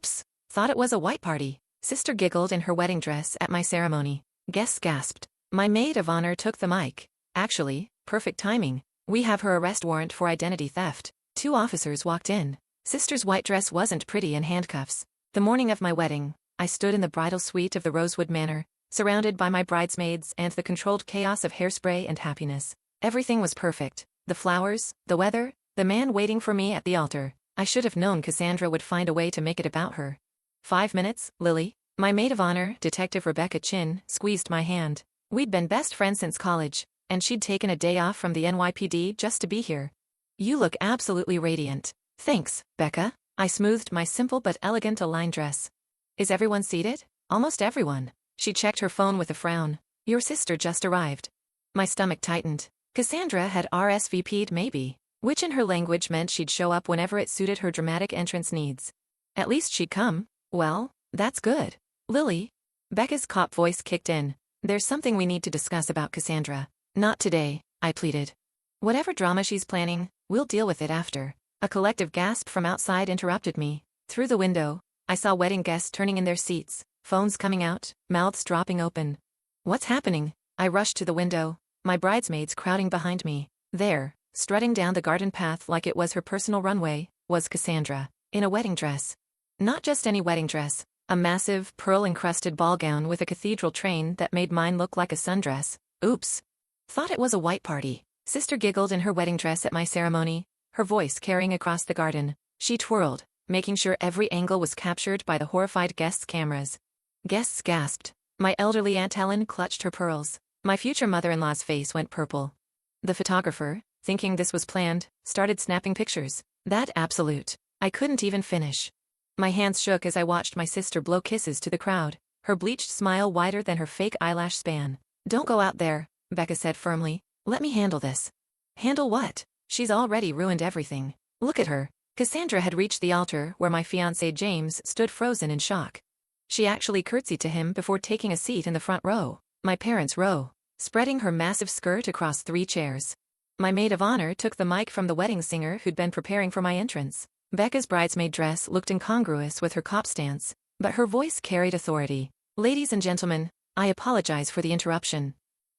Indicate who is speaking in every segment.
Speaker 1: Oops, thought it was a white party. Sister giggled in her wedding dress at my ceremony. Guests gasped. My maid of honor took the mic. Actually, perfect timing. We have her arrest warrant for identity theft. 2 officers walked in. Sister's white dress wasn't pretty in handcuffs. The morning of my wedding, I stood in the bridal suite of the Rosewood Manor, surrounded by my bridesmaids and the controlled chaos of hairspray and happiness. Everything was perfect. The flowers, the weather, the man waiting for me at the altar. I should have known Cassandra would find a way to make it about her. 5 minutes, Lily. My maid of honor, Detective Rebecca Chin, squeezed my hand. We'd been best friends since college, and she'd taken a day off from the NYPD just to be here. You look absolutely radiant. Thanks, Becca. I smoothed my simple but elegant aligned dress. Is everyone seated? Almost everyone. She checked her phone with a frown. Your sister just arrived. My stomach tightened. Cassandra had RSVP'd maybe, which in her language meant she'd show up whenever it suited her dramatic entrance needs. At least she'd come. Well, that's good. Lily. Becca's cop voice kicked in. There's something we need to discuss about Cassandra. Not today, I pleaded. Whatever drama she's planning, we'll deal with it after. A collective gasp from outside interrupted me. Through the window, I saw wedding guests turning in their seats, phones coming out, mouths dropping open. What's happening? I rushed to the window, my bridesmaids crowding behind me. There, strutting down the garden path like it was her personal runway, was Cassandra, in a wedding dress. Not just any wedding dress, a massive, pearl-encrusted ball gown with a cathedral train that made mine look like a sundress. Oops. Thought it was a white party. Sister giggled in her wedding dress at my ceremony, her voice carrying across the garden. She twirled, making sure every angle was captured by the horrified guests' cameras. Guests gasped. My elderly Aunt Helen clutched her pearls. My future mother-in-law's face went purple. The photographer, thinking this was planned, started snapping pictures. That absolute. I couldn't even finish. My hands shook as I watched my sister blow kisses to the crowd, her bleached smile wider than her fake eyelash span. Don't go out there, Becca said firmly. Let me handle this. Handle what? She's already ruined everything. Look at her. Cassandra had reached the altar where my fiancé James stood frozen in shock. She actually curtsied to him before taking a seat in the front row, my parents' row, spreading her massive skirt across 3 chairs. My maid of honor took the mic from the wedding singer who'd been preparing for my entrance. Becca's bridesmaid dress looked incongruous with her cop stance, but her voice carried authority. Ladies and gentlemen, I apologize for the interruption.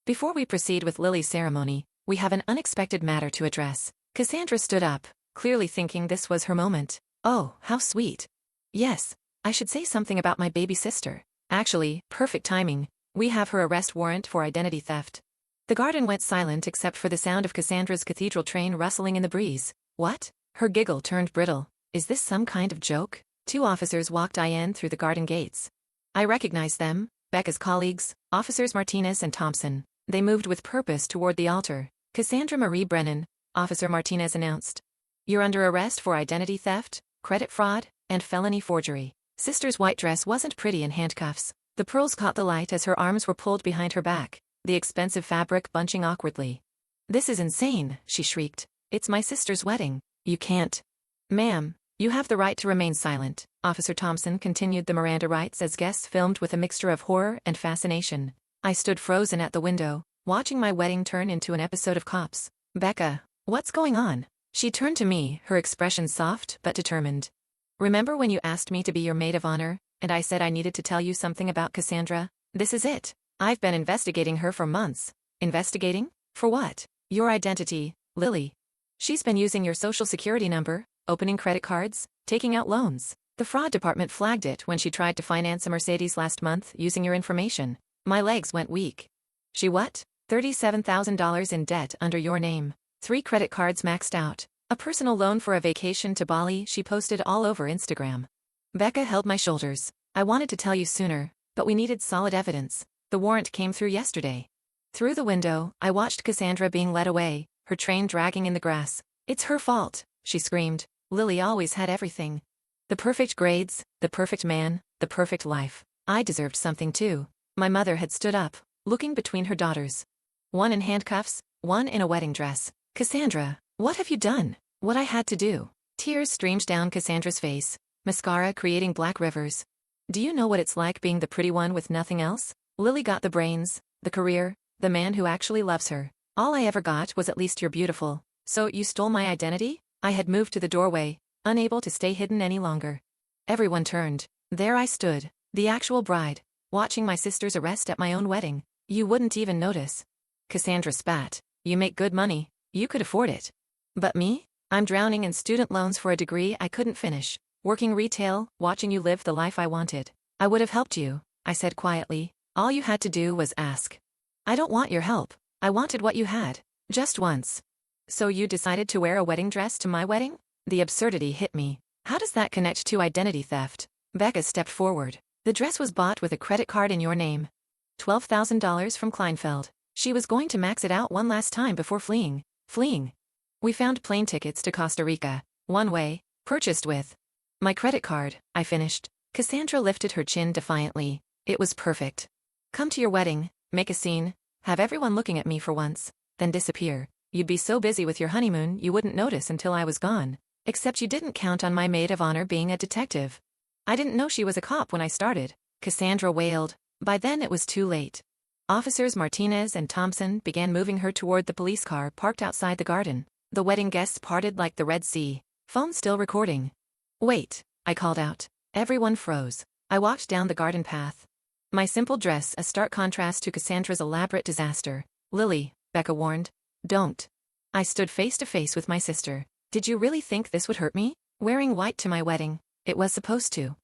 Speaker 1: Before we proceed with Lily's ceremony, we have an unexpected matter to address. Cassandra stood up, clearly thinking this was her moment. Oh, how sweet. Yes, I should say something about my baby sister. Actually, perfect timing. We have her arrest warrant for identity theft. The garden went silent except for the sound of Cassandra's cathedral train rustling in the breeze. What? Her giggle turned brittle. Is this some kind of joke? 2 officers walked in through the garden gates. I recognized them, Becca's colleagues, Officers Martinez and Thompson. They moved with purpose toward the altar. Cassandra Marie Brennan, Officer Martinez announced. You're under arrest for identity theft, credit fraud, and felony forgery. Sister's white dress wasn't pretty in handcuffs. The pearls caught the light as her arms were pulled behind her back, the expensive fabric bunching awkwardly. This is insane, she shrieked. It's my sister's wedding. You can't. Ma'am, you have the right to remain silent, Officer Thompson continued the Miranda rights as guests filmed with a mixture of horror and fascination. I stood frozen at the window, watching my wedding turn into an episode of Cops. Becca, what's going on? She turned to me, her expression soft but determined. Remember when you asked me to be your maid of honor, and I said I needed to tell you something about Cassandra? This is it. I've been investigating her for months. Investigating? For what? Your identity, Lily. She's been using your social security number, opening credit cards, taking out loans. The fraud department flagged it when she tried to finance a Mercedes last month using your information. My legs went weak. She what? $37,000 in debt under your name. 3 credit cards maxed out. A personal loan for a vacation to Bali she posted all over Instagram. Becca held my shoulders. I wanted to tell you sooner, but we needed solid evidence. The warrant came through yesterday. Through the window, I watched Cassandra being led away, her train dragging in the grass. It's her fault, she screamed. Lily always had everything. The perfect grades, the perfect man, the perfect life. I deserved something too. My mother had stood up, looking between her daughters. One in handcuffs, one in a wedding dress. Cassandra, what have you done? What I had to do. Tears streamed down Cassandra's face, mascara creating black rivers. Do you know what it's like being the pretty one with nothing else? Lily got the brains, the career, the man who actually loves her. All I ever got was at least you're beautiful. So you stole my identity? I had moved to the doorway, unable to stay hidden any longer. Everyone turned. There I stood, the actual bride, watching my sister's arrest at my own wedding. You wouldn't even notice. Cassandra spat. You make good money. You could afford it. But me? I'm drowning in student loans for a degree I couldn't finish. Working retail, watching you live the life I wanted. I would have helped you, I said quietly. All you had to do was ask. I don't want your help. I wanted what you had. Just once. So you decided to wear a wedding dress to my wedding? The absurdity hit me. How does that connect to identity theft? Becca stepped forward. The dress was bought with a credit card in your name. $12,000 from Kleinfeld. She was going to max it out one last time before fleeing. We found plane tickets to Costa Rica. One way. Purchased with my credit card, I finished. Cassandra lifted her chin defiantly. It was perfect. Come to your wedding, make a scene, have everyone looking at me for once, then disappear. You'd be so busy with your honeymoon you wouldn't notice until I was gone. Except you didn't count on my maid of honor being a detective. I didn't know she was a cop when I started, Cassandra wailed. By then it was too late. Officers Martinez and Thompson began moving her toward the police car parked outside the garden. The wedding guests parted like the Red Sea. Phone still recording. Wait, I called out. Everyone froze. I walked down the garden path. My simple dress a stark contrast to Cassandra's elaborate disaster. Lily, Becca warned. Don't. I stood face to face with my sister. Did you really think this would hurt me? Wearing white to my wedding. It was supposed to.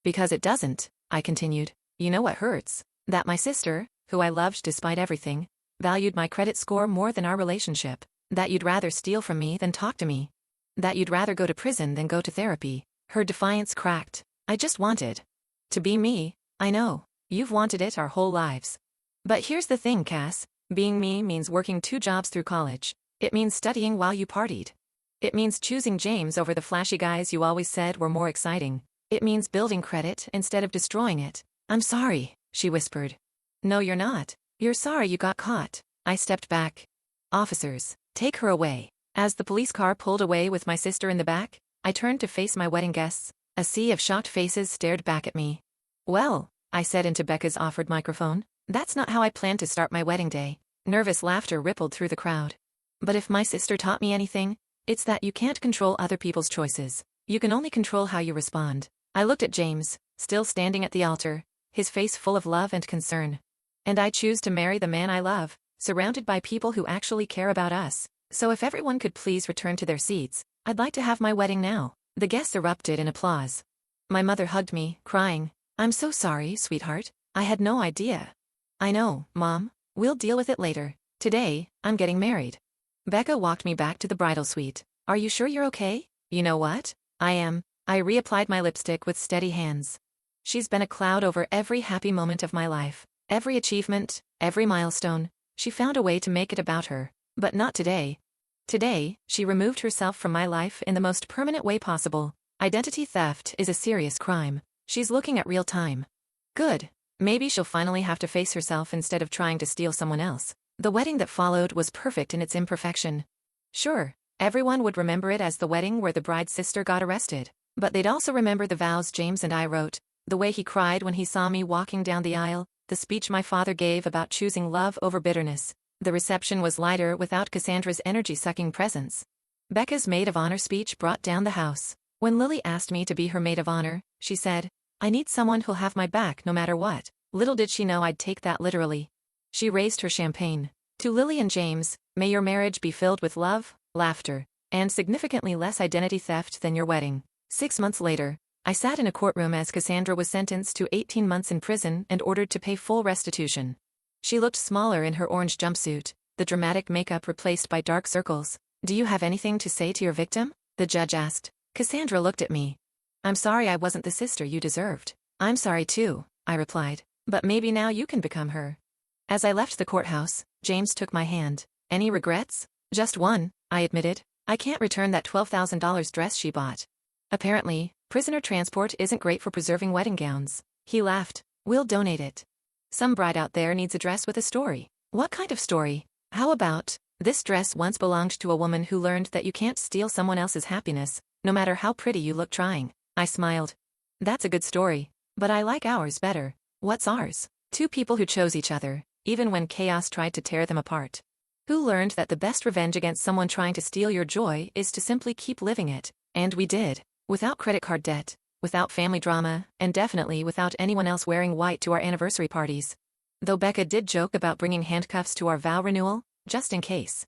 Speaker 1: Because it doesn't, I continued. You know what hurts? That my sister, who I loved despite everything, valued my credit score more than our relationship. That you'd rather steal from me than talk to me. That you'd rather go to prison than go to therapy. Her defiance cracked. I just wanted to be me. I know. You've wanted it our whole lives. But here's the thing, Cass. Being me means working 2 jobs through college. It means studying while you partied. It means choosing James over the flashy guys you always said were more exciting. It means building credit instead of destroying it. I'm sorry, she whispered. No, you're not. You're sorry you got caught. I stepped back. Officers, take her away. As the police car pulled away with my sister in the back, I turned to face my wedding guests. A sea of shocked faces stared back at me. Well, I said into Becca's offered microphone, that's not how I planned to start my wedding day. Nervous laughter rippled through the crowd. But if my sister taught me anything, it's that you can't control other people's choices. You can only control how you respond. I looked at James, still standing at the altar, his face full of love and concern. And I choose to marry the man I love, surrounded by people who actually care about us. So if everyone could please return to their seats, I'd like to have my wedding now. The guests erupted in applause. My mother hugged me, crying, I'm so sorry, sweetheart. I had no idea. I know, Mom. We'll deal with it later. Today, I'm getting married. Becca walked me back to the bridal suite. Are you sure you're okay? You know what? I am. I reapplied my lipstick with steady hands. She's been a cloud over every happy moment of my life. Every achievement, every milestone. She found a way to make it about her. But not today. Today, she removed herself from my life in the most permanent way possible. Identity theft is a serious crime. She's looking at real time. Good. Maybe she'll finally have to face herself instead of trying to steal someone else. The wedding that followed was perfect in its imperfection. Sure, everyone would remember it as the wedding where the bride's sister got arrested. But they'd also remember the vows James and I wrote, the way he cried when he saw me walking down the aisle, the speech my father gave about choosing love over bitterness. The reception was lighter without Cassandra's energy-sucking presence. Becca's maid of honor speech brought down the house. When Lily asked me to be her maid of honor, she said, I need someone who'll have my back no matter what. Little did she know I'd take that literally. She raised her champagne. To Lily and James, may your marriage be filled with love, laughter, and significantly less identity theft than your wedding. 6 months later, I sat in a courtroom as Cassandra was sentenced to 18 months in prison and ordered to pay full restitution. She looked smaller in her orange jumpsuit, the dramatic makeup replaced by dark circles. Do you have anything to say to your victim? The judge asked. Cassandra looked at me. I'm sorry I wasn't the sister you deserved. I'm sorry too, I replied. But maybe now you can become her. As I left the courthouse, James took my hand. Any regrets? Just one, I admitted. I can't return that $12,000 dress she bought. Apparently, prisoner transport isn't great for preserving wedding gowns. He laughed. We'll donate it. Some bride out there needs a dress with a story. What kind of story? How about, this dress once belonged to a woman who learned that you can't steal someone else's happiness, no matter how pretty you look trying. I smiled. That's a good story, but I like ours better. What's ours? 2 people who chose each other, even when chaos tried to tear them apart. Who learned that the best revenge against someone trying to steal your joy is to simply keep living it. And we did. Without credit card debt, without family drama, and definitely without anyone else wearing white to our anniversary parties. Though Becca did joke about bringing handcuffs to our vow renewal, just in case.